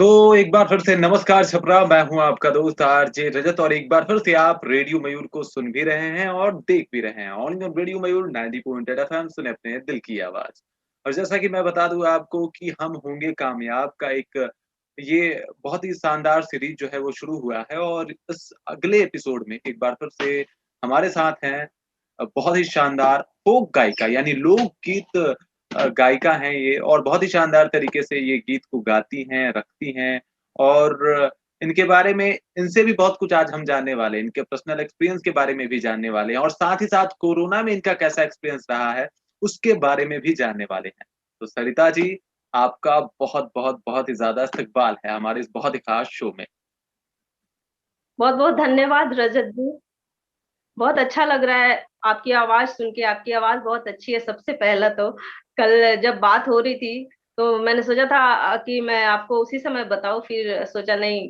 तो एक बार फिर से नमस्कार छपरा, मैं हूँ आपका दोस्त आरजे रजत और एक बार फिर से आप रेडियो मयूर को सुन भी रहे हैं और देख भी रहे हैं। ऑन रेडियो मयूर 90.8 एफएम सुने अपने दिल की आवाज। और जैसा कि मैं बता दूं आपको कि हम होंगे कामयाब का एक ये बहुत ही शानदार सीरीज जो है वो शुरू हुआ है और इस अगले एपिसोड में एक बार फिर से हमारे साथ हैं बहुत ही शानदार फोक गायिका यानी लोकगीत गायिका हैं ये और बहुत ही शानदार तरीके से ये गीत को गाती हैं, रखती हैं और इनके बारे में इनसे भी बहुत कुछ आज हम जानने वाले हैं। इनके पर्सनल एक्सपीरियंस के बारे में भी जानने वाले हैं और साथ ही साथ कोरोना में इनका कैसा एक्सपीरियंस रहा है, उसके बारे में भी जानने वाले हैं। तो सरिता जी, आपका बहुत ही ज़्यादा इस्तकबाल है हमारे इस बहुत ही खास शो में। बहुत बहुत धन्यवाद रजत जी। बहुत अच्छा लग रहा है आपकी आवाज सुन के। आपकी आवाज बहुत अच्छी है। सबसे पहला तो कल जब बात हो रही थी तो मैंने सोचा था कि मैं आपको उसी समय बताऊं, फिर सोचा नहीं,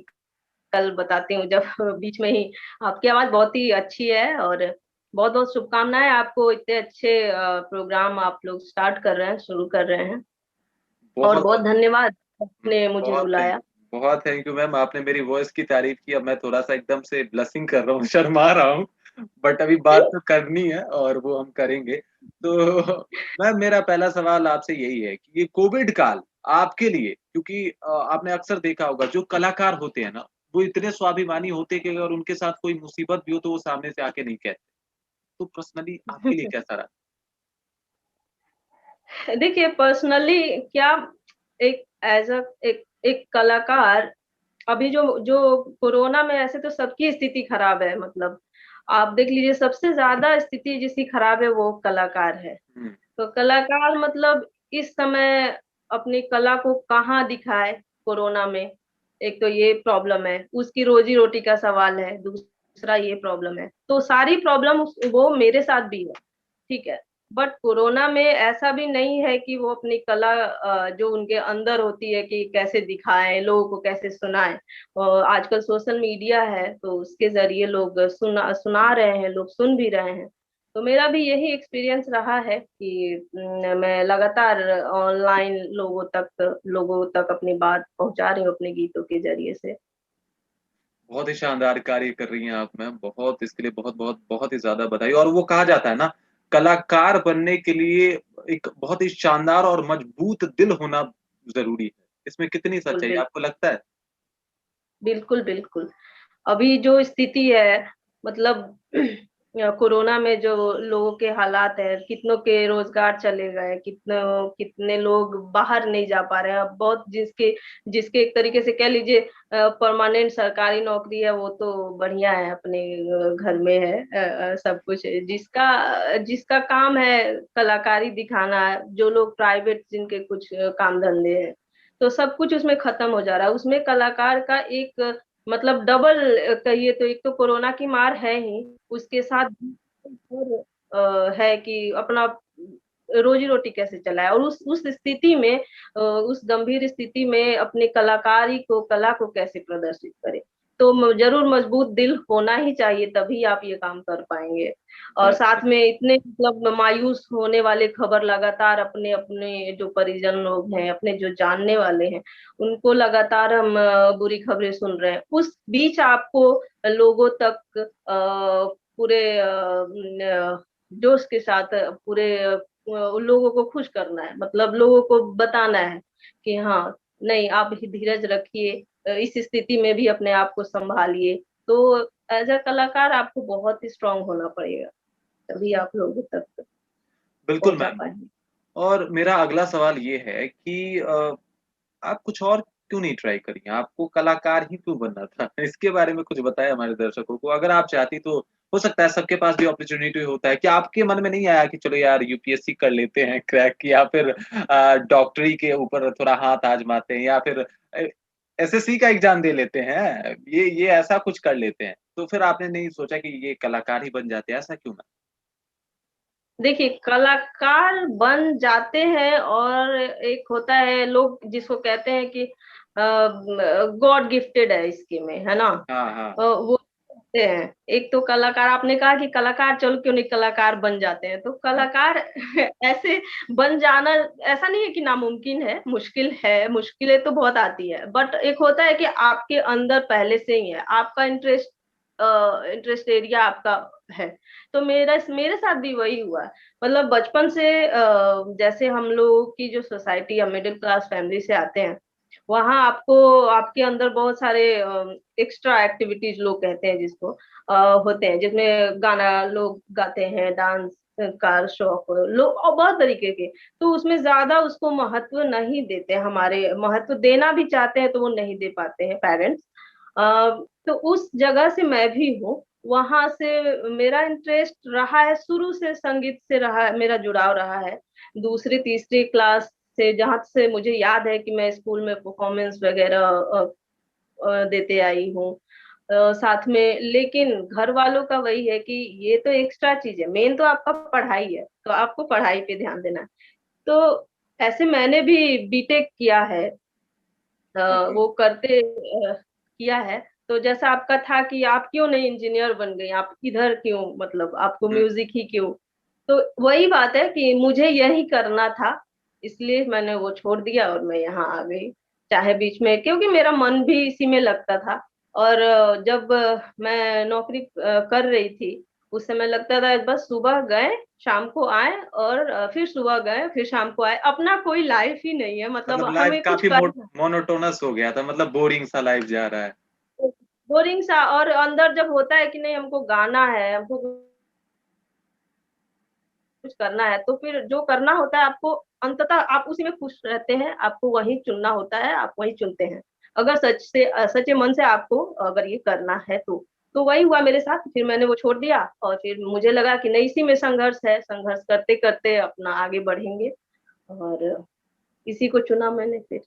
कल बताती हूँ जब बीच में ही। आपकी आवाज बहुत ही अच्छी है और बहुत बहुत शुभकामनाएं आपको। इतने अच्छे प्रोग्राम आप लोग स्टार्ट कर रहे हैं, शुरू कर रहे हैं। और बहुत बहुत धन्यवाद आपने मुझे बहुत थैंक बुलाया। बहुत थैंक यू मैम, आपने मेरी वॉइस की तारीफ की। अब मैं थोड़ा-सा एकदम से ब्लशिंग कर रहा हूँ, शर्मा रहा हूँ, बट अभी बात तो करनी है और वो हम करेंगे। तो मैम, मेरा पहला सवाल आपसे यही है कि ये कोविड काल आपके लिए, क्योंकि आपने अक्सर देखा होगा जो कलाकार होते हैं ना, वो इतने स्वाभिमानी होते हैं कि अगर उनके साथ कोई मुसीबत भी हो तो वो सामने से आके नहीं कहते। तो पर्सनली आपके लिए कैसा रहा? देखिए पर्सनली क्या, एक एज अ एक एक कलाकार, अभी जो जो कोरोना में ऐसे तो सबकी स्थिति खराब है। मतलब आप देख लीजिए, सबसे ज्यादा स्थिति जिसकी खराब है वो कलाकार है। हुँ, तो कलाकार मतलब इस समय अपनी कला को कहाँ दिखाए कोरोना में। एक तो ये प्रॉब्लम है, उसकी रोजी रोटी का सवाल है, दूसरा ये प्रॉब्लम है। तो सारी प्रॉब्लम वो मेरे साथ भी है, ठीक है। बट कोरोना में ऐसा भी नहीं है कि वो अपनी कला जो उनके अंदर होती है कि कैसे दिखाएं, लोगों को कैसे सुनाएं। और आजकल सोशल मीडिया है तो उसके जरिए लोग सुना रहे हैं, लोग सुन भी रहे हैं। तो मेरा भी यही एक्सपीरियंस रहा है कि मैं लगातार ऑनलाइन लोगों तक अपनी बात पहुंचा रही हूँ अपने गीतों के जरिए से। बहुत ही शानदार कार्य कर रही हैं आप मैम, बहुत इसके लिए बहुत ही ज़्यादा बधाई। और वो कहा जाता है ना, कलाकार बनने के लिए एक बहुत ही शानदार और मजबूत दिल होना ज़रूरी है। इसमें कितनी बिल्कुल सच्चाई है, आपको लगता है? बिल्कुल बिल्कुल। अभी जो स्थिति है, मतलब कोरोना में जो लोगों के हालात है, कितनों के रोजगार चले गए, कितने लोग बाहर नहीं जा पा रहे हैं। अब बहुत जिसके जिसके एक तरीके से कह लीजिए परमानेंट सरकारी नौकरी है, वो तो बढ़िया है, अपने घर में है। सब कुछ है। जिसका जिसका काम है कलाकारी दिखाना, जो लोग प्राइवेट जिनके कुछ काम धंधे हैं, तो सब कुछ उसमें खत्म हो जा रहा है। उसमें कलाकार का एक मतलब डबल कहिए तो, एक तो कोरोना की मार है ही, उसके साथ और है कि अपना रोजी रोटी कैसे चलाए। और उस स्थिति में उस गंभीर स्थिति में अपने कलाकारी को, कला को कैसे प्रदर्शित करे। तो जरूर मजबूत दिल होना ही चाहिए, तभी आप ये काम कर पाएंगे। और बात साथ सही में इतने मतलब मायूस होने वाले खबर लगातार, अपने अपने जो परिजन लोग हैं, अपने जो जानने वाले हैं, उनको लगातार हम बुरी खबरें सुन रहे हैं। उस बीच आपको लोगों तक पूरे जोश के साथ पूरे उन लोगों को खुश करना है। मतलब लोगों को बताना है कि हाँ, नहीं, आप धीरज रखिए, इस स्थिति में भी अपने आप को संभालिए। तो एज अ कलाकार आपको बहुत ही स्ट्रांग होना पड़ेगा, तभी आप लोगों तक बिल्कुल पहुंचा मैम। पाएंगे। और मेरा अगला सवाल ये है कि आप कुछ और क्यों नहीं ट्राई करी? आपको कलाकार ही क्यों बनना था? इसके बारे में कुछ बताएँ हमारे दर्शकों को। अगर आप चाहती तो हो सकता है सबके पास भी अपॉर्च्युनिटी होता है। क्या आपके मन में नहीं आया कि चलो यार यूपीएससी कर लेते हैं क्रैक, या फिर डॉक्टरी के ऊपर थोड़ा हाथ आज़माते हैं, या फिर एसएससी का एग्ज़ाम दे लेते हैं। ये ऐसा कुछ कर लेते हैं। तो फिर आपने नहीं सोचा कि ये कलाकार ही बन जाते हैं, ऐसा क्यों? देखिए, कलाकार बन जाते हैं और एक होता है लोग जिसको कहते हैं कि गॉड गिफ्टेड है इसके में, है ना। हाँ, हाँ। वो हैं। एक तो कलाकार, आपने कहा कि कलाकार चलो क्यों नहीं कलाकार बन जाते हैं, तो कलाकार ऐसे बन जाना ऐसा नहीं है कि नामुमकिन है, मुश्किल है, मुश्किलें तो बहुत आती है, बट एक होता है कि आपके अंदर पहले से ही है, आपका इंटरेस्ट एरिया आपका है। तो मेरे साथ भी वही हुआ। मतलब बचपन से जैसे हम लोग की जो सोसाइटी या मिडिल क्लास फैमिली से आते हैं, वहाँ आपको आपके अंदर बहुत सारे एक्स्ट्रा एक्टिविटीज लोग कहते हैं जिसको, होते हैं, जिसमें गाना लोग गाते हैं, डांस का शौक लोग और बहुत तरीके के। तो उसमें ज्यादा उसको महत्व नहीं देते, हमारे महत्व देना भी चाहते हैं तो वो नहीं दे पाते हैं पेरेंट्स। तो उस जगह से मैं भी हूँ, वहां से मेरा इंटरेस्ट रहा है, शुरू से संगीत से रहा है, मेरा जुड़ाव रहा है। दूसरी तीसरी क्लास से, जहां से मुझे याद है कि मैं स्कूल में परफॉर्मेंस वगैरह देते आई हूँ साथ में। लेकिन घर वालों का वही है कि ये तो एक्स्ट्रा चीज है, मेन तो आपका पढ़ाई है, तो आपको पढ़ाई पे ध्यान देना है। तो ऐसे मैंने भी बीटेक किया है, बिल्कुल। वो करते किया है। तो जैसा आपका था कि आप क्यों नहीं इंजीनियर बन गई, आप इधर क्यों, मतलब आपको हुँ, म्यूजिक ही क्यों। तो वही बात है कि मुझे यही करना था, इसलिए मैंने वो छोड़ दिया और मैं यहाँ आ गई। चाहे बीच में, क्योंकि मेरा मन भी इसी में लगता था। और जब मैं नौकरी कर रही थी, उस समय लगता था बस सुबह गए, शाम को आए, और फिर सुबह गए, फिर शाम को आए, अपना कोई लाइफ ही नहीं है, मतलब मतलब लाइफ हमें कुछ काफ़ी करना। मोनोटोनस हो गया था, मतलब बोरिंग सा लाइफ जा रहा है। बोरिंग सा, और अंदर जब होता है कि नहीं हमको गाना है, हमको कुछ करना है, तो फिर जो करना होता है आपको, अंततः आप उसी में खुश रहते हैं, आपको वही चुनना होता है, आप वही चुनते हैं। अगर सच्चे मन से आपको अगर ये करना है तो वही हुआ मेरे साथ। फिर मैंने वो छोड़ दिया, और फिर मुझे लगा कि नहीं, इसी में संघर्ष है, संघर्ष करते करते अपना आगे बढ़ेंगे, और इसी को चुना मैंने फिर।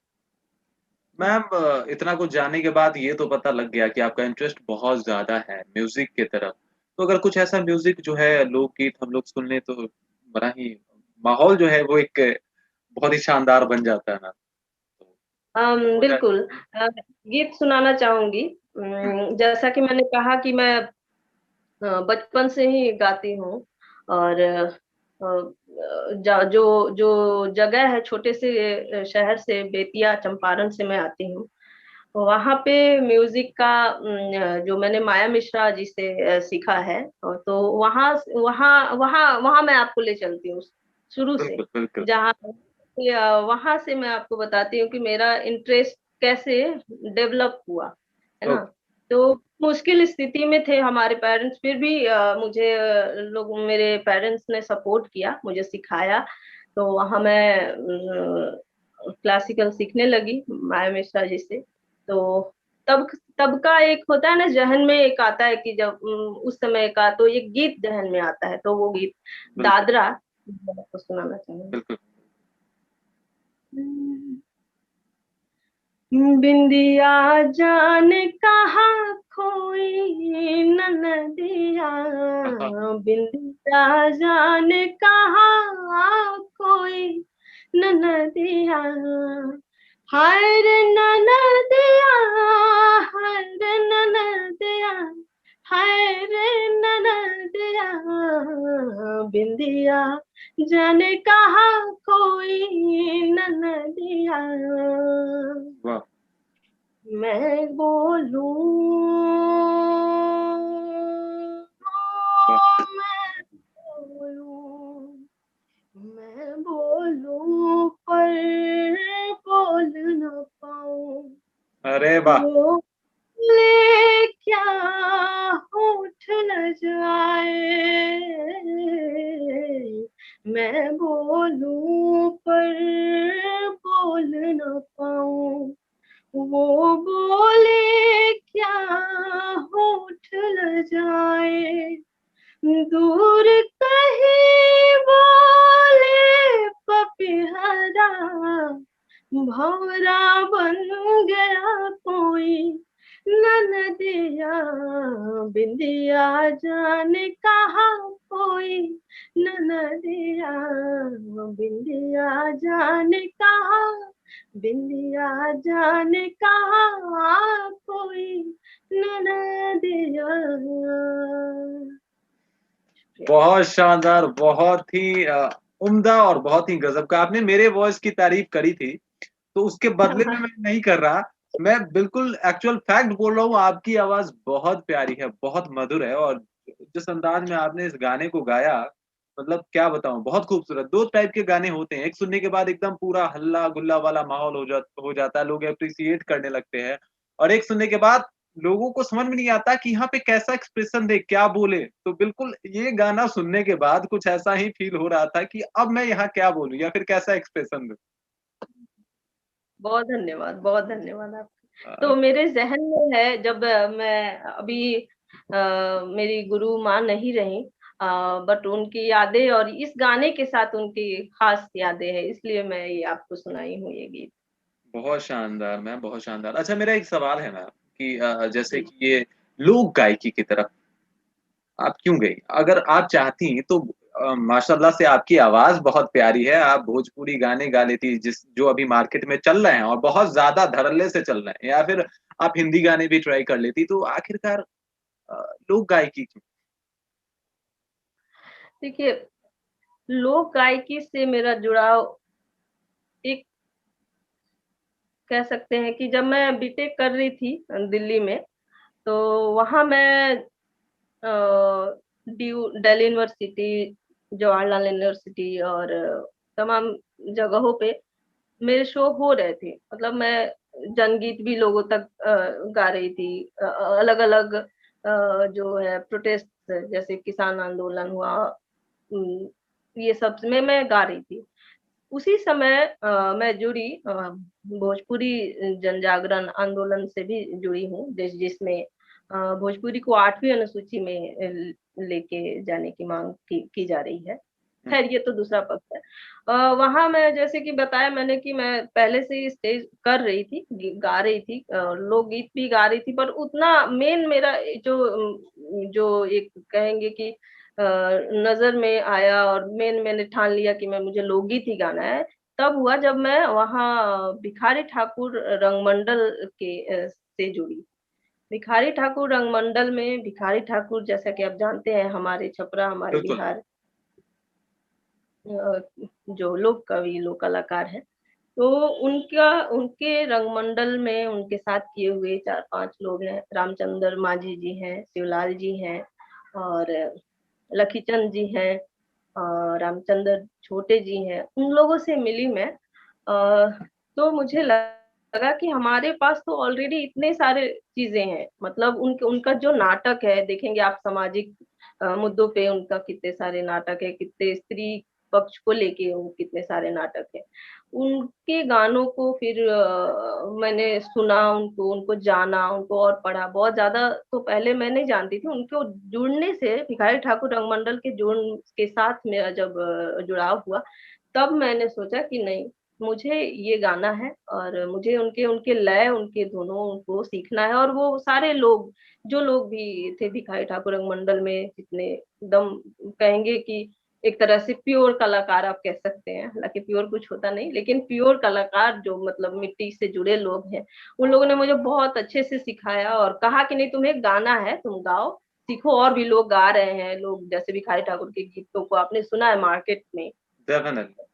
मैम इतना कुछ जानने के बाद ये तो पता लग गया कि आपका इंटरेस्ट बहुत ज़्यादा है म्यूज़िक की तरफ। तो अगर कुछ ऐसा म्यूज़िक जो है लोकगीत हम लोग सुन लें तो बड़ा ही माहौल जो है वो एक बहुत ही शानदार बन जाता है ना। तो हो जाए। बिल्कुल। गीत सुनाना चाहूंगी। हुँ, जैसा कि मैंने कहा कि मैं बचपन से ही गाती हूँ, और जो जो जगह है, छोटे से शहर से, बेतिया चंपारण से मैं आती हूँ। वहां पे म्यूजिक का जो मैंने माया मिश्रा जी से सीखा है, और तो वहां वहां वहां वहां मैं आपको ले चलती हूँ शुरू से। बिल्कुल, बिल्कुल। जहाँ वहां से मैं आपको बताती हूँ कि मेरा इंटरेस्ट कैसे डेवलप हुआ, है ना। ओके, तो मुश्किल स्थिति में थे हमारे पेरेंट्स, फिर भी मुझे लोग, मेरे पेरेंट्स ने सपोर्ट किया, मुझे सिखाया। तो वहां मैं क्लासिकल सीखने लगी माया मिश्रा जी से। तो तब तब का एक होता है ना, जहन में एक आता है कि जब उस समय का तो एक गीत जहन में आता है, तो वो गीत बिल्कुल, दादरा मैं आपको सुनाना चाहूंगी। बिल्कुल। बिंदिया जाने कहाँ खोई ननदिया, हाँ, हाँ। बिंदिया जाने कहाँ खोई ननदिया, हाय रे ननदिया, हाय रे ननदिया, हाय रे ननदिया, बिंदिया जाने कहाँ खोई ननदिया। वाह! मैं बोलूं, वाह! मैं बोलूं, मैं बोलूं पर बोल न पाऊं, अरे वाह! बोले क्या होठ न जाए, मैं बोलूं पर बोल न पाऊं, वो बोले क्या होठ ल जाए, दूर कहीं बोले पपिहरा, भंवरा बन गया कोई ननदिया, बिंदिया जाने कहाँ कोई ननदिया, बिंदिया जाने कहाँ, बिंदिया जाने कहाँ कोई ननदिया। बहुत शानदार, बहुत ही उम्दा और बहुत ही गजब का। आपने मेरे वॉइस की तारीफ करी थी, तो उसके बदले में मैं नहीं कर रहा। मैं बिल्कुल एक्चुअल फैक्ट बोल रहा हूँ, आपकी आवाज बहुत प्यारी है, बहुत मधुर है, और जिस अंदाज में आपने इस गाने को गाया, मतलब क्या बताऊं, बहुत खूबसूरत। दो टाइप के गाने होते हैं, एक सुनने के बाद एकदम पूरा हल्ला गुल्ला वाला माहौल हो जाता है, लोग अप्रिसिएट करने लगते हैं, और एक सुनने के बाद लोगों को समझ में नहीं आता कि यहाँ पे कैसा एक्सप्रेशन दे, क्या बोले। तो बिल्कुल ये गाना सुनने के बाद कुछ ऐसा ही फील हो रहा था कि अब मैं यहाँ क्या बोलूं या फिर कैसा एक्सप्रेशन दूं। बहुत धन्यवाद आपका। अ, तो मेरे ज़हन में है, जब मैं अभी मेरी गुरु माँ नहीं रहीं, बट उनकी यादें और इस गाने के साथ उनकी खास यादें हैं, इसलिए मैं ये आपको सुनाई हूँ ये गीत। बहुत शानदार मैम, बहुत शानदार। अच्छा, मेरा एक सवाल है मैम कि जैसे जी। कि ये लोक गायकी की तरफ आप क्यों गई? अगर आप चाहती तो माशाल्लाह से आपकी आवाज बहुत प्यारी है, आप भोजपुरी गाने गा लेती, जिस जो अभी मार्केट में चल रहे हैं और बहुत ज्यादा धड़ल्ले से चल रहे हैं, या फिर आप हिंदी गाने भी ट्राई कर लेती, तो आखिरकार लोक गायकी क्यों? देखिए, लोक गायकी से मेरा जुड़ाव एक, कह सकते हैं कि जब मैं बीटेक कर रही थी दिल्ली में, तो वहाँ मैं दिल्ली यूनिवर्सिटी, जवाहरलाल यूनिवर्सिटी और तमाम जगहों पे मेरे शो हो रहे थे। मतलब मैं जनगीत भी लोगों तक गा रही थी। अलग-अलग जो है प्रोटेस्ट, जैसे किसान आंदोलन हुआ, उम, ये सब में मैं गा रही थी। उसी समय मैं जुड़ी भोजपुरी जनजागरण आंदोलन से भी जुड़ी हूँ, जिसमें भोजपुरी को 8वीं अनुसूची में लेके जाने की माँग की जा रही है। हुँ, खैर, ये तो दूसरा पक्ष है। वहाँ मैं, जैसे कि बताया मैंने, कि मैं पहले से ही स्टेज कर रही थी, गा रही थी, लोकगीत भी गा रही थी, पर उतना मेन मेरा जो एक कहेंगे कि नज़र में आया और मैंने ठान लिया कि मुझे लोकगीत ही गाना है, तब हुआ जब मैं वहाँ भिखारी ठाकुर रंगमंडल से जुड़ी। भिखारी ठाकुर रंगमंडल में भिखारी ठाकुर, जैसा कि आप जानते हैं, हमारे छपरा, हमारे बिल्कुल। बिहार अ, जो लोक कवि, लोक कलाकार हैं। तो उनके रंगमंडल में उनके साथ किए हुए 4-5 लोग हैं। रामचंद्र मांझी जी हैं, शिवलाल जी हैं और लखीचंद जी हैं, रामचंद्र छोटे जी हैं। उन लोगों से मिली मैं, तो मुझे लगा कि हमारे पास तो ऑलरेडी इतने सारे चीज़ें हैं। मतलब उनका जो नाटक है, देखेंगे आप, सामाजिक मुद्दों पे उनका कितने सारे नाटक है, कितने स्त्री पक्ष को लेके वो कितने सारे नाटक है। उनके गानों को फिर मैंने सुना, उनको जाना, उनको और पढ़ा। बहुत ज़्यादा तो पहले मैं नहीं जानती थी। उनको जुड़ने से, भिखारी ठाकुर रंगमंडल के जुड़ के साथ मेरा जब जुड़ाव हुआ, तब मैंने सोचा कि नहीं, मुझे ये गाना है और मुझे उनके उनके लय, उनके धुनों को सीखना है। और वो सारे लोग, जो लोग भी थे भिखारी ठाकुर रंगमंडल में, जितने एकदम कहेंगे कि एक तरह से प्योर कलाकार आप कह सकते हैं, हालाँकि प्योर कुछ होता नहीं, लेकिन प्योर कलाकार जो मतलब मिट्टी से जुड़े लोग हैं, उन लोगों ने मुझे बहुत अच्छे से सिखाया और कहा कि नहीं, तुम्हें गाना है, तुम गाओ, सीखो। और भी लोग गा रहे हैं, लोग जैसे भिखारी ठाकुर के गीतों को आपने सुना है मार्केट में। डेफिनिटली।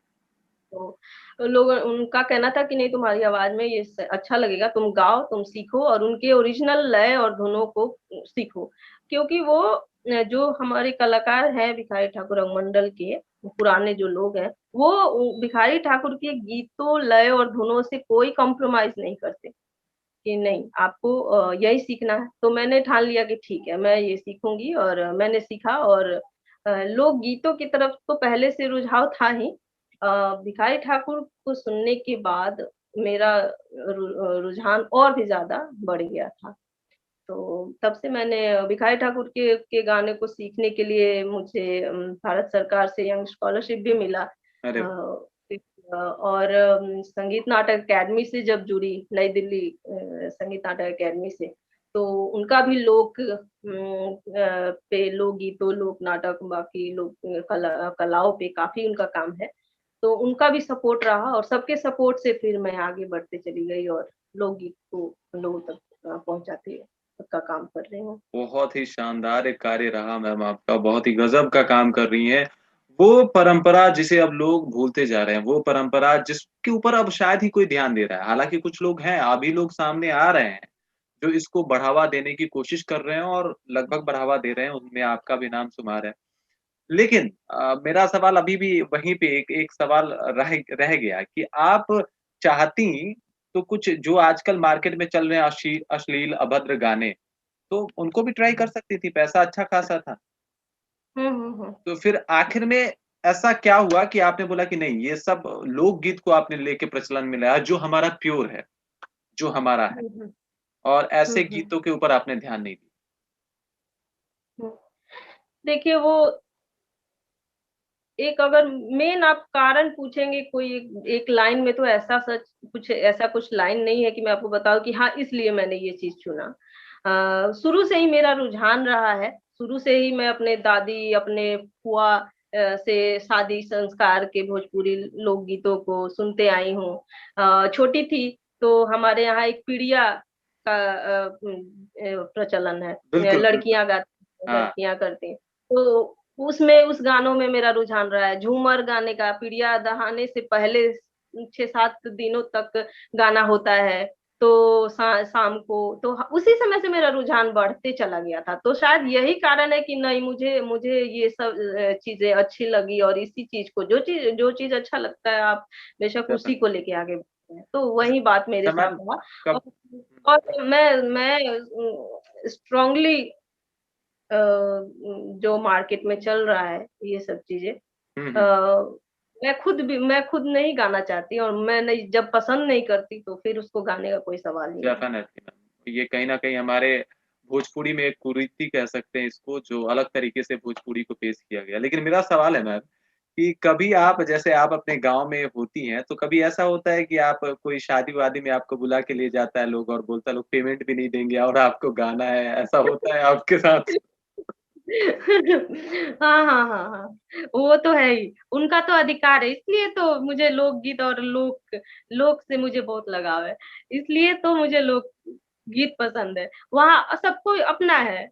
तो लोग, उनका कहना था कि नहीं, तुम्हारी आवाज़ में ये अच्छा लगेगा, तुम गाओ, तुम सीखो और उनके ओरिजिनल लय और धुनों को सीखो। क्योंकि वो जो हमारे कलाकार हैं भिखारी ठाकुर रंगमंडल के, पुराने जो लोग हैं, वो भिखारी ठाकुर के गीतों, लय और धुनों से कोई कॉम्प्रोमाइज़ नहीं करते कि नहीं, आपको यही सीखना है। तो मैंने ठान लिया कि ठीक है, मैं ये सीखूँगी और मैंने सीखा। और लोक गीतों की तरफ तो पहले से रुझाव था ही। भिखारी ठाकुर को सुनने के बाद मेरा रुझान और भी ज़्यादा बढ़ गया था। तो तब से मैंने भिखारी ठाकुर के गाने को सीखने के लिए मुझे भारत सरकार से यंग स्कॉलरशिप भी मिला। अरे वाह! फिर और संगीत नाटक अकेडमी से जब जुड़ी, नई दिल्ली संगीत नाटक अकेडमी से, तो उनका भी पे लोक गीतों, लोक नाटक, बाकी लोक कलाओं पे काफ़ी उनका काम है। तो उनका भी सपोर्ट रहा और सबके सपोर्ट से फिर मैं आगे बढ़ते चली गई और लोकगीत को लोगों तक पहुंचाते का काम कर रही हूँ। बहुत ही शानदार एक कार्य रहा मैम आपका, बहुत ही गजब का काम कर रही हैं। वो परंपरा जिसे अब लोग भूलते जा रहे हैं, वो परंपरा जिसके ऊपर अब शायद ही कोई ध्यान दे रहा है। हालाँकि कुछ लोग हैं, अभी लोग सामने आ रहे हैं, जो इसको बढ़ावा देने की कोशिश कर रहे हैं और लगभग बढ़ावा दे रहे हैं, उनमें आपका भी नाम शुमार है। लेकिन मेरा सवाल अभी भी वहीं पे एक एक सवाल रह रह गया कि आप चाहती तो कुछ जो आजकल मार्केट में चल रहे हैं अश्लील, अभद्र गाने, तो उनको भी ट्राई कर सकती थी, पैसा अच्छा खासा था। हुँ। तो फिर आखिर में ऐसा क्या हुआ कि आपने बोला कि नहीं, ये सब लोकगीत को आपने लेके प्रचलन में लाया, जो हमारा प्योर है, जो हमारा है, हुँ, हुँ। और हुँ, ऐसे हुँ। गीतों के ऊपर आपने ध्यान नहीं दिया? हुँ। देखिए वो एक अगर मेन आप कारण पूछेंगे कोई एक लाइन में तो ऐसा कुछ लाइन नहीं है कि मैं आपको बताऊँ कि हाँ, इसलिए मैंने ये चीज़ चुना। शुरू से ही मेरा रुझान रहा है, शुरू से ही मैं अपने दादी, अपने फुआ से शादी संस्कार के भोजपुरी लोकगीतों को सुनते आई हूँ। छोटी थी तो हमारे यहाँ एक पीढ़िया का प्रचलन है। बिल्कुल, बिल्कुल। हाँ, लड़कियाँ करती हैं। तो उसमें उस गानों में मेरा रुझान रहा है। झूमर गाने का पीड़िया दहाने से पहले 6-7 दिनों तक गाना होता है। तो शाम को तो उसी समय से मेरा रुझान बढ़ते चला गया था। तो शायद यही कारण है कि नहीं मुझे मुझे ये सब चीज़ें अच्छी लगी और इसी चीज़ को जो चीज़ अच्छा लगता है आप बेशक उसी डेफिनिटली। को लेके आगे बढ़ते हैं। तो वही बात मेरे अच्छा साथ मैम, हुआ कब और और मैं स्ट्रांगली जो मार्केट में चल रहा है ये सब चीज़ें हुँ, हुँ। अ, मैं खुद नहीं गाना चाहती और मैं नहीं जब पसंद नहीं करती तो फिर उसको गाने का कोई सवाल ही नहीं है। Definitely ma'am. ये कहीं न कहीं हमारे भोजपुरी में एक कुरीति कह सकते हैं इसको, जो अलग तरीके से भोजपुरी को पेश किया गया। लेकिन मेरा सवाल है मैम कि कभी आप, जैसे आप अपने गाँव में होती हैं, तो कभी ऐसा होता है कि आप कोई शादी-वादी में आपको बुला के ले जाता है लोग और बोलता है लोग पेमेंट भी नहीं देंगे और आपको गाना है, ऐसा होता है आपके साथ? हाँ। वो तो है ही, उनका तो अधिकार है, इसलिए तो मुझे लोकगीत और लोक लोक से मुझे बहुत लगाव है, इसलिए तो मुझे लोक गीत पसंद है। वहाँ सबको अपना है,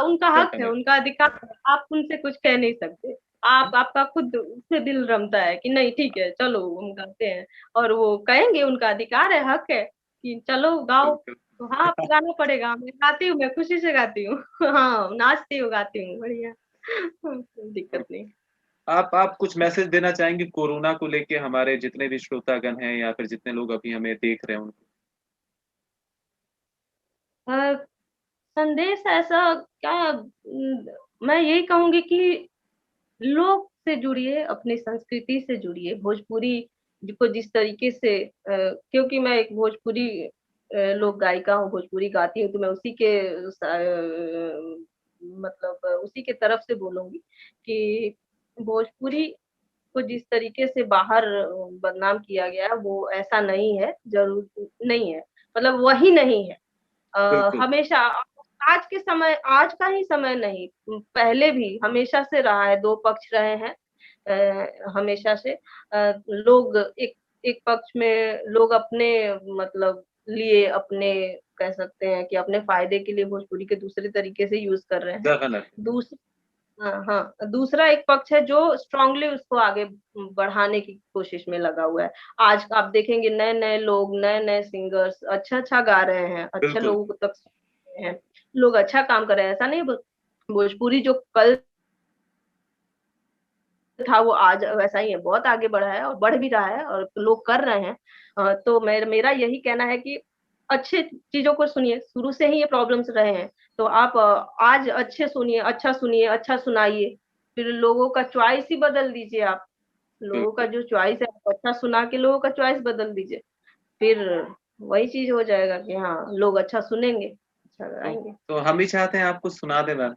उनका हक है, डेफ़िनेटली। उनका अधिकार है, आप उनसे कुछ कह नहीं सकते। आपका खुद से दिल रमता है कि नहीं ठीक है, चलो हम गाते हैं और वो कहेंगे उनका अधिकार है, हक है कि चलो गाओ। बिल्कुल। तो हाँ, अब गाना पड़ेगा, मैं गाती हूँ, मैं खुशी से गाती हूँ। हाँ, नाचती हूँ, गाती हूँ, बढ़िया। कोई दिक्कत नहीं। आप कुछ मैसेज देना चाहेंगी कोरोना को लेके, हमारे जितने भी श्रोतागण हैं या फिर जितने लोग अभी हमें देख रहे हैं उनको? अ, संदेश ऐसा क्या मैं यही कहूँगी कि लोग से जुड़िए, अपनी संस्कृति से जुड़िए, भोजपुरी को जिस तरीके से क्योंकि मैं एक भोजपुरी लोक गायिका हूँ, भोजपुरी गाती हूँ, तो मैं उसी के मतलब उसी के तरफ से बोलूँगी कि भोजपुरी को जिस तरीके से बाहर बदनाम किया गया है, वो ऐसा नहीं है, ज़रूर नहीं है, मतलब वही नहीं है। बिल्कुल, हमेशा आज का ही समय नहीं, पहले भी हमेशा से रहा है, 2 पक्ष रहे हैं हमेशा से। लोग एक एक पक्ष में लोग अपने मतलब लिए अपने कह सकते हैं कि अपने फ़ायदे के लिए भोजपुरी के दूसरे तरीके से यूज़ कर रहे हैं। डेफ़िनेटली। दूस हाँ, दूसरा एक पक्ष है जो स्ट्रांगली उसको आगे बढ़ाने की कोशिश में लगा हुआ है। आज आप देखेंगे नए-नए लोग, नए-नए सिंगर्स अच्छा-अच्छा गा रहे हैं, अच्छे बिल्कुल, लोगों तक हैं, लोग अच्छा काम कर रहे हैं। ऐसा नहीं भोजपुरी जो कल था वो आज वैसा ही है, बहुत आगे बढ़ा है और बढ़ भी रहा है और लोग कर रहे हैं। तो मेरा यही कहना है कि अच्छे चीज़ों को सुनिए, शुरू से ही ये प्रॉब्लम्स रहे हैं, तो आप आज सुनिए, अच्छा सुनाइए, फिर लोगों का चॉइस ही बदल दीजिए आप। लोगों का बिल्कुल। जो चॉइस है आप अच्छा सुना के लोगों का चॉइस बदल दीजिए, फिर वही चीज़ हो जाएगा कि हाँ, लोग अच्छा सुनेंगे, अच्छा तो गाएँगे। तो हम भी चाहते हैं आप कुछ सुना दें मैम,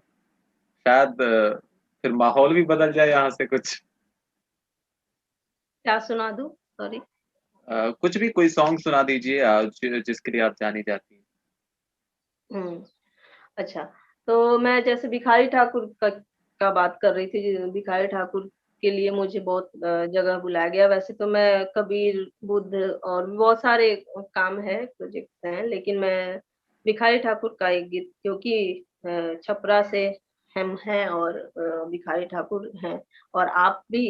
शायद फिर माहौल भी बदल जाए यहाँ से कुछ। क्या सुना दूँ? सॉरी। कुछ भी कोई सॉन्ग सुना दीजिए जिसके लिए आप जानी जाती हैं। हुँ। अच्छा, तो मैं जैसे भिखारी ठाकुर का बात कर रही थी, भिखारी ठाकुर के लिए मुझे बहुत जगह बुलाया गया। वैसे तो मैं कबीर, बुद्ध और भी बहुत सारे काम है, प्रोजेक्ट्स हैं, लेकिन मैं भिखारी ठाकुर का एक गीत, क्योंकि छपरा से हम हैं और भिखारी ठाकुर हैं, और आप भी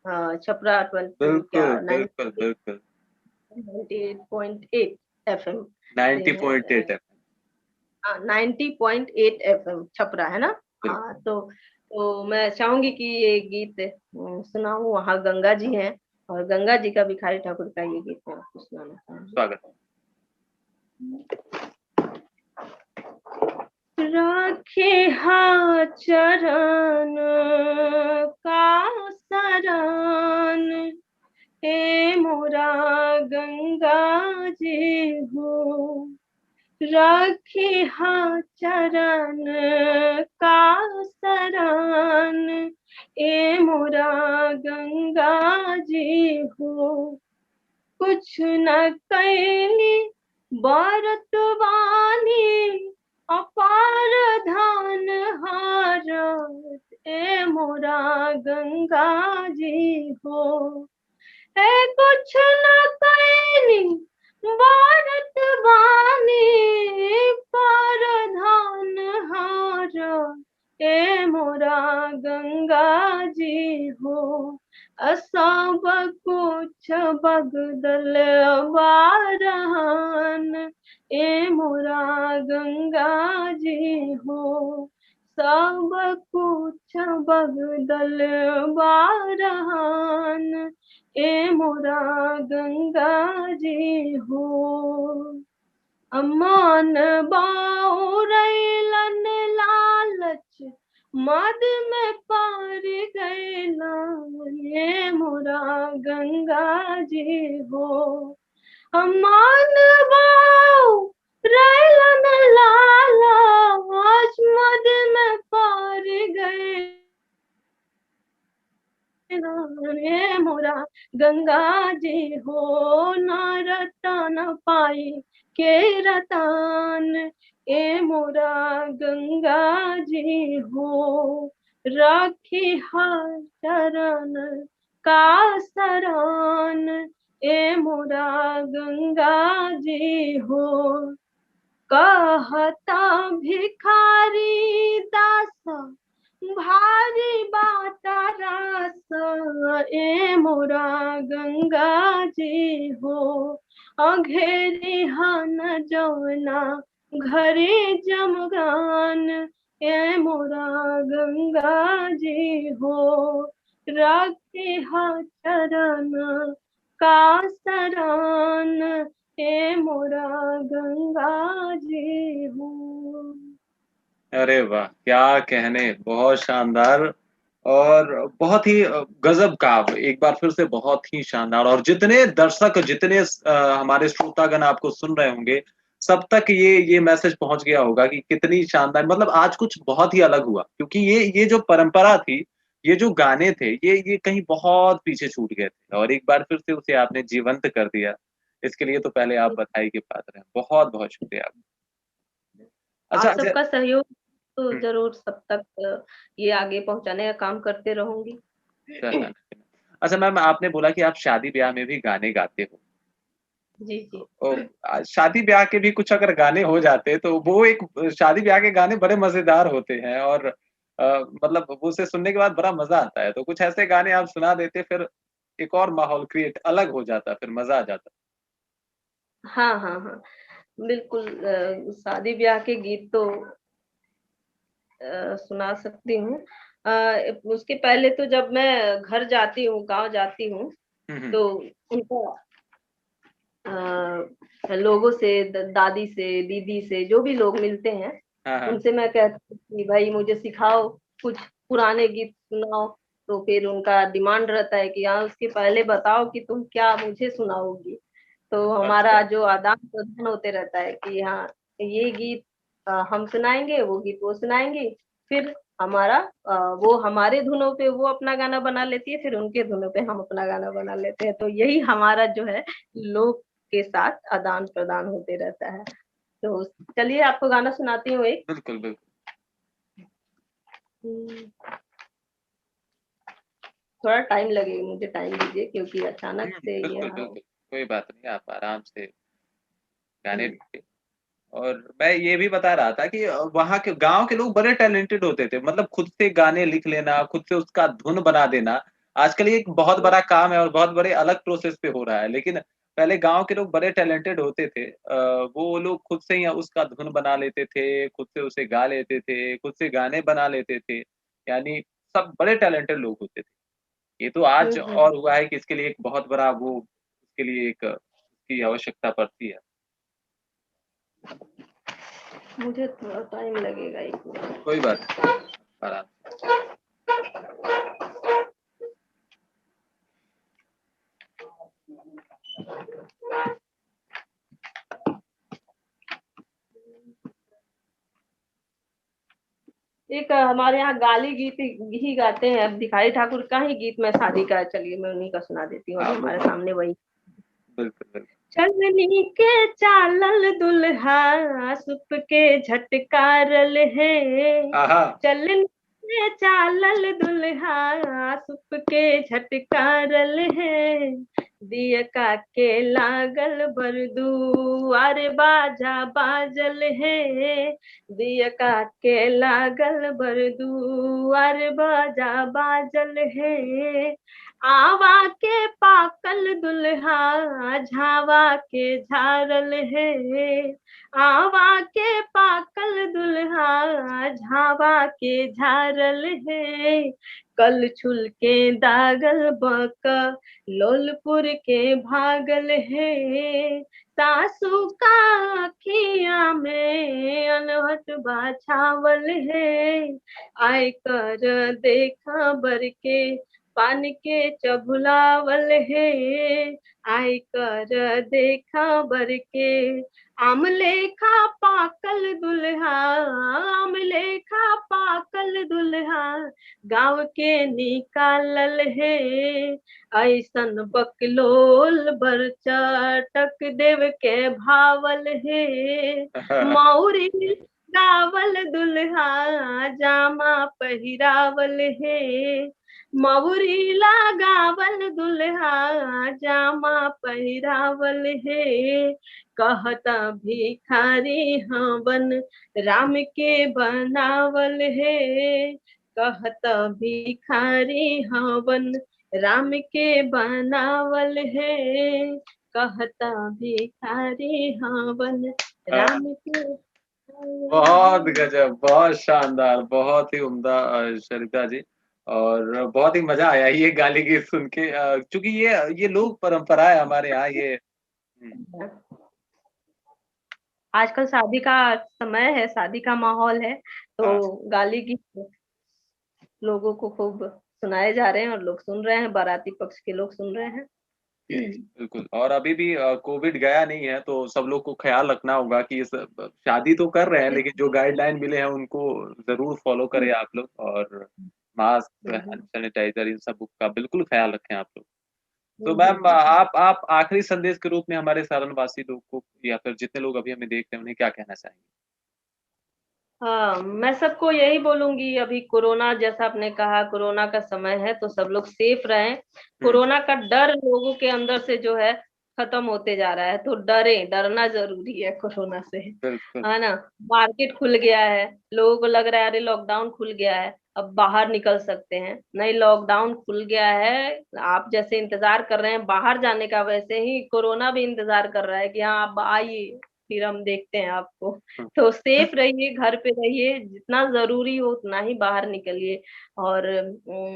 छपरा 20 क्या बिल्कुल, बिल्कुल, बिल्कुल। 98.8 एफएम से हैं। 90.8 है। हाँ, 90.8 एफएम छपरा, है ना? बिल्कुल। हाँ, तो मैं चाहूंगी कि ये गीत सुनाऊं। वहाँ गंगा जी हैं, और गंगा जी का भिखारी ठाकुर का ये गीत मैं आपको सुनाना चाहूंगी। स्वागत है। राखे हा चरण का शरण, हे मोरा गंगा जी हो। राखे हा चरण का शरण, ए मोरा गंगा जी हो। कुछ न कैली बरत वानी, अपार धान हारत, ए मोरा गंगा जी हो। है कुछ न कैली बरत वानी, पर धान हारत, ए मोरा गंगा जी हो। सब कुछ बगदल बारहन, ए मोरा गंगा जी हो। सब कुछ बगदल बारहन, ए मोरा गंगा जी हो। अमान बाउरैलन लालच, मद में पार गैला, ये मोरा गंगा जी हो। अमान बाउरैलन लालच, मद में पार गए, ये मोरा गंगा जी हो। न रतन पाई के रतन, ए मोरा गंगा जी हो। राखी हर चरण का शरण, ए मोरा गंगा जी हो। कहता भिखारी दास, भारी बात रास, ए मोरा गंगा जी हो। अघेरी हन जौना घरे जमगान, ए मोरा गंगा जी हो। राखे हा चरण का शरण, हे मोरा गंगा जी हो। अरे वाह! क्या कहने, बहुत शानदार और बहुत ही गज़ब का, एक बार फिर से बहुत ही शानदार। और जितने दर्शक, जितने हमारे श्रोतागण आपको सुन रहे होंगे, सब तक ये मैसेज पहुँच गया होगा कि कितनी शानदार, मतलब आज कुछ बहुत ही अलग हुआ, क्योंकि ये जो परंपरा थी, ये जो गाने थे, ये कहीं बहुत पीछे छूट गए थे और एक बार फिर से उसे आपने जीवंत कर दिया। इसके लिए तो पहले आप बधाई के पात्र हैं। बहुत-बहुत शुक्रिया। अच्छा, आप अच्छा। सबका सहयोग तो हुँ। ज़रूर सब तक ये आगे पहुँचाने का काम करते रहूँगी। चला। अच्छा मैम, आपने बोला कि आप शादी-ब्याह में भी गाने गाते हो। जी, जी। शादी-ब्याह के भी कुछ अगर गाने हो जाते तो वो एक शादी-ब्याह के गाने बड़े मज़ेदार होते हैं और मतलब वो उसे सुनने के बाद बड़ा मज़ा आता है। तो कुछ ऐसे गाने आप सुना देते, फिर एक और माहौल क्रिएट अलग हो जाता, फिर मज़ा आ जाता। हाँ, हाँ, हाँ। बिल्कुल शादी-ब्याह के गीत तो सुना सकती हूँ। उसके पहले तो जब मैं घर जाती हूँ, गाँव जाती हूँ, हुँ, हुँ। तो उनका लोगों से, दादी से, दीदी से, जो भी लोग मिलते हैं, हाँ, हाँ। उनसे मैं कहती हूँ कि भाई मुझे सिखाओ, कुछ पुराने गीत सुनाओ। तो फिर उनका डिमांड रहता है कि हाँ, उसके पहले बताओ कि तुम क्या मुझे सुनाओगी। तो हमारा अच्छा। जो आदान-प्रदान होते रहता है कि हाँ, ये गीत हम सुनाएँगे, वो गीत वो सुनाएँगी। फिर हमारा वो हमारे धुनों पे वो अपना गाना बना लेती है, फिर उनके धुनों पे हम अपना गाना बना लेते हैं। तो यही हमारा जो है लोक के साथ आदान-प्रदान होते रहता है। तो चलिए आपको गाना सुनाती हूँ एक। बिल्कुल, बिल्कुल। हुँ। थोड़ा टाइम लगेगा, मुझे टाइम दीजिए क्योंकि अचानक से ये बिल्कुल, हाँ। बिल्कुल। कोई बात नहीं, आप आराम से गाने हुँ। लीजिए। और मैं ये भी बता रहा था कि वहाँ के गाँव के लोग बड़े टैलेंटेड होते थे। मतलब खुद से गाने लिख लेना, खुद से उसका धुन बना देना, आजकल ये एक बहुत हुँ, बड़ा काम है और बहुत बड़े अलग प्रोसेस पे हो रहा है। लेकिन पहले गाँव के लोग बड़े टैलेंटेड होते थे। वो लोग खुद से ही उसका धुन बना लेते थे, खुद से उसे गा लेते थे, खुद से गाने बना लेते थे। यानी सब बड़े टैलेंटेड लोग होते थे। ये तो हुँ, आज हुँ। और हुआ है कि इसके लिए एक बहुत बड़ा वो उसके लिए एक उसकी आवश्यकता पड़ती है। मुझे थोड़ा टाइम लगेगा 1 मिनट। कोई बात नहीं, आराम से। एक हमारे यहाँ गाली गीत ही गाते हैं, अब भिखारी ठाकुर का ही गीत मैं शादी का चलिए मैं उन्हीं का सुना देती हूँ, अभी हाँ, हमारे बिल्कुल, सामने वही बिल्कुल, बिल्कुल। चलनी के चालल दुल्हा सुप के झटकारल है आहा! चलनी के चालल दुल्हा सुप के झटकारल है दियका के लागल बरदू अरे बाजा बाजल है दियका के लागल बरदू अरे बाजा बाजल है आवा के पाकल दुल्हा झावा के झारल है आवा के पाकल दुल्हा झावा के झारल है कल छुल के दागल बक लोलपुर के भागल है सासू का अखिया में अनहट बाछावल है आय कर देखा बर के पान के चबुलावल है आय कर देखा बर के आमलेखा पाकल दुल्हा आमलेखा पाकल दुल्हा गाँव के निकालल है ऐसन बकलोल बर चटक देव के भावल है मौरी गावल दुल्हा जामा पहिरावल है मौरी लगावल दुल्हा जामा पहिरावल है कहता भिखारी हवन राम के बनावल है कहता भिखारी हवन राम के बनावल है कहता भिखारी हवन राम के बहुत गज़ब, बहुत शानदार, बहुत ही उम्दा सरिता जी और बहुत ही मज़ा आया ये गाली गीत सुन के चूँकि ये लोक परंपरा है हमारे यहाँ ये हुँ, आजकल शादी का समय है, शादी का माहौल है, हाँ। तो गाली गीत लोगों को खूब सुनाए जा रहे हैं और लोग सुन रहे हैं, बाराती पक्ष के लोग सुन रहे हैं। बिल्कुल और अभी भी कोविड गया नहीं है तो सब लोग को ख़्याल रखना होगा कि इस शादी तो कर रहे हैं लेकिन जो गाइडलाइन मिले हैं उनको ज़रूर फ़ॉलो करें आप लोग और मास्क, हुँ, हैंड हुँ। सैनिटाइज़र इन सब का बिल्कुल ख़्याल रखें आप लोग। तो हुँ, हुँ, मैम हुँ, हुँ। आप आखिरी संदेश के रूप में हमारे सारणवासी लोग को या फिर जितने लोग अभी हमें देख रहे हैं उन्हें क्या कहना चाहेंगे? हाँ, मैं सबको यही बोलूँगी अभी कोरोना जैसा आपने कहा कोरोना का समय है तो सब लोग सेफ रहें। हुँ, कोरोना का डर लोगों के अंदर से जो है खत्म होते जा रहा है, तो डरें, डरना ज़रूरी है कोरोना से, बिल्कुल। है ना? मार्केट खुल गया है, लोगों को लग रहा है अरे लॉकडाउन खुल गया है, अब बाहर निकल सकते हैं। नहीं लॉकडाउन खुल गया है, आप जैसे इंतज़ार कर रहे हैं बाहर जाने का वैसे ही कोरोना भी इंतज़ार कर रहा है कि हाँ, आप आइए, फिर हम देखते हैं आपको। हुँ, तो सेफ रहिए, घर पे रहिए, जितना ज़रूरी हो उतना ही बाहर निकलिए और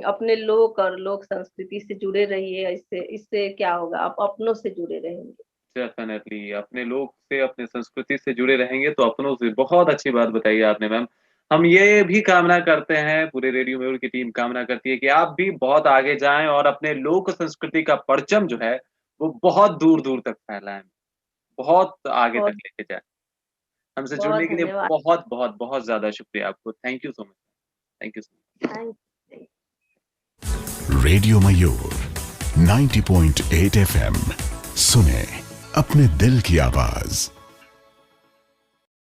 अपने लोक और लोक संस्कृति से जुड़े रहिए, इससे इससे क्या होगा आप अपनों से जुड़े रहेंगे। डेफ़िनेटली अपने लोग से, अपने संस्कृति से जुड़े रहेंगे तो अपनों से बहुत अच्छी बात बताई आपने मैम। हम ये भी कामना करते हैं, पूरे रेडियो मयूर की टीम कामना करती है कि आप भी बहुत आगे जाएँ और अपने लोक संस्कृति का परचम जो है, वो बहुत दूर-दूर तक फैलाएँ, बहुत आगे तक बहुत, लेके जाएँ। हमसे बहुत जुड़ने के लिए धन्यवाद। बहुत-बहुत, बहुत ज़्यादा शुक्रिया आपको। Thank you so much. Thank you so much. Thank you. Radio Mayur 90.8 FM सुने अपने दिल की आवाज।